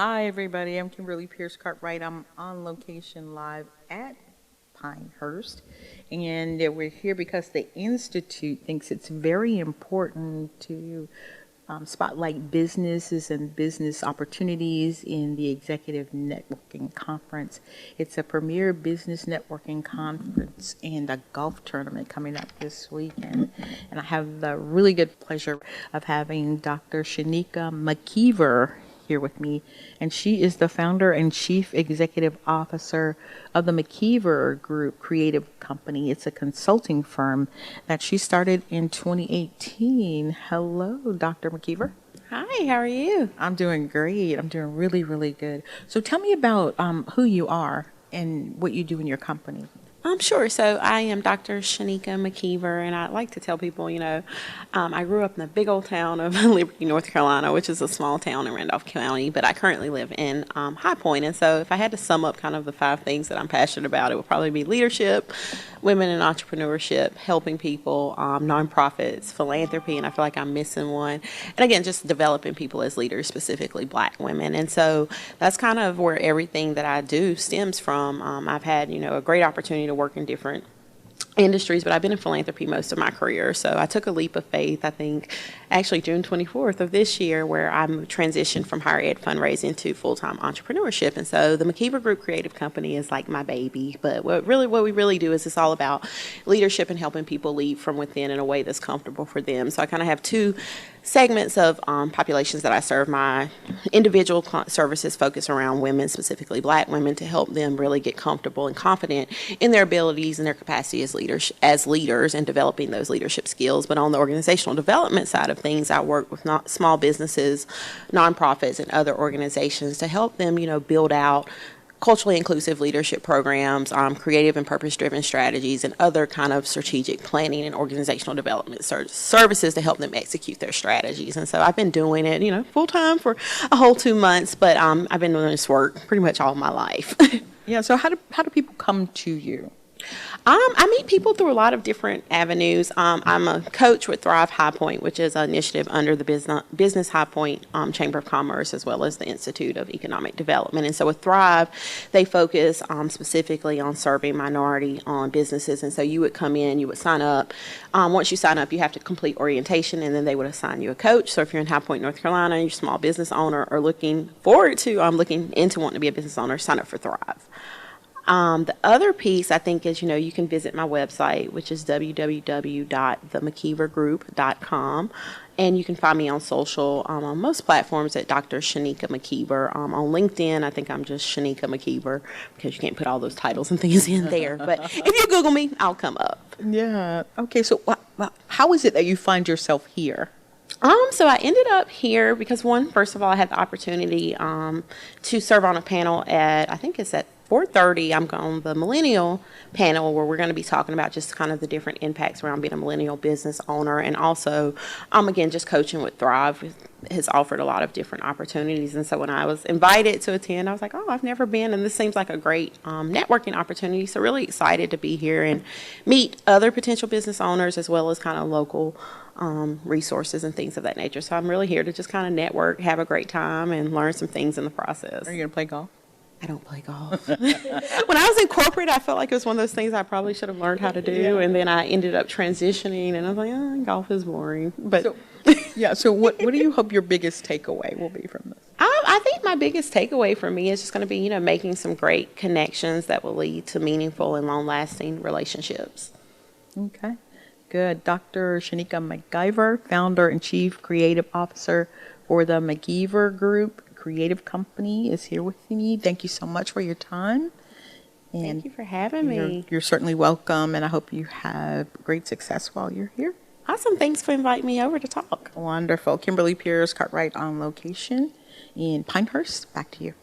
Hi, everybody. I'm Kimberly Pierce Cartwright. I'm on location live at Pinehurst, and we're here because the Institute thinks it's very important to spotlight businesses and business opportunities in the Executive Networking Conference. It's a premier business networking conference and a golf tournament coming up this weekend. And I have the really good pleasure of having Dr. Shinika McKiever here with me, and she is the founder and chief executive officer of the McKiever Group Creative Company. It's a consulting firm that she started in 2018. Hello, Dr. McKiever. Hi, how are you? I'm doing great. I'm doing really, really good. So tell me about who you are and what you do in your company. Sure. So I am Dr. Shinika McKiever, and I like to tell people, I grew up in the big old town of Liberty, North Carolina, which is a small town in Randolph County, but I currently live in High Point. And so if I had to sum up kind of the 5 things that I'm passionate about, it would probably be leadership, women in entrepreneurship, helping people, nonprofits, philanthropy, and I feel like I'm missing one. And again, just developing people as leaders, specifically Black women. And so that's kind of where everything that I do stems from. I've had, a great opportunity to work in different industries, but I've been in philanthropy most of my career. So I took a leap of faith, I think, actually June 24th of this year, where I'm transitioned from higher ed fundraising to full-time entrepreneurship. And so the McKiever Group Creative Company is like my baby. But what we really do is it's all about leadership and helping people lead from within in a way that's comfortable for them. So I kind of have 2 segments of populations that I serve. My individual services focus around women, specifically Black women, to help them really get comfortable and confident in their abilities and their capacity as leaders and developing those leadership skills. But on the organizational development side of things, I work with small businesses, nonprofits, and other organizations to help them, build out culturally inclusive leadership programs, creative and purpose-driven strategies, and other kind of strategic planning and organizational development services to help them execute their strategies. And so I've been doing it, full-time for a whole 2 months, but I've been doing this work pretty much all my life. Yeah, so how do people come to you? I meet people through a lot of different avenues. I'm a coach with Thrive High Point, which is an initiative under the Business High Point Chamber of Commerce, as well as the Institute of Economic Development. And so with Thrive, they focus specifically on serving minority-owned businesses. And so you would come in, you would sign up. Once you sign up, you have to complete orientation, and then they would assign you a coach. So if you're in High Point, North Carolina, you're a small business owner, or looking into wanting to be a business owner, sign up for Thrive. The other piece, I think, is, you can visit my website, which is www.themckievergroup.com. And you can find me on social, on most platforms at Dr. Shinika McKiever. On LinkedIn, I think I'm just Shinika McKiever, because you can't put all those titles and things in there. But if you Google me, I'll come up. Yeah. Okay, so how is it that you find yourself here? So I ended up here because first of all, I had the opportunity to serve on a panel I think it's at 4:30. I'm on the millennial panel, where we're going to be talking about just kind of the different impacts around being a millennial business owner. And also, again, just coaching with Thrive has offered a lot of different opportunities. And so when I was invited to attend, I was like, oh, I've never been, and this seems like a great networking opportunity. So really excited to be here and meet other potential business owners, as well as kind of local resources and things of that nature. So I'm really here to just kind of network, have a great time, and learn some things in the process. Are you going to play golf? I don't play golf. When I was in corporate, I felt like it was one of those things I probably should have learned how to do. Yeah. And then I ended up transitioning, and I was like, golf is boring. But so what do you hope your biggest takeaway will be from this? I think my biggest takeaway for me is just going to be, making some great connections that will lead to meaningful and long-lasting relationships. Okay, good. Dr. Shinika McKiever, founder and chief creative officer for the McKiever Group Creative Company, is here with me. Thank you so much for your time. And thank you for having me. You're certainly welcome, and I hope you have great success while you're here. Awesome. Thanks for inviting me over to talk. Wonderful. Kimberly Pierce Cartwright on location in Pinehurst. Back to you.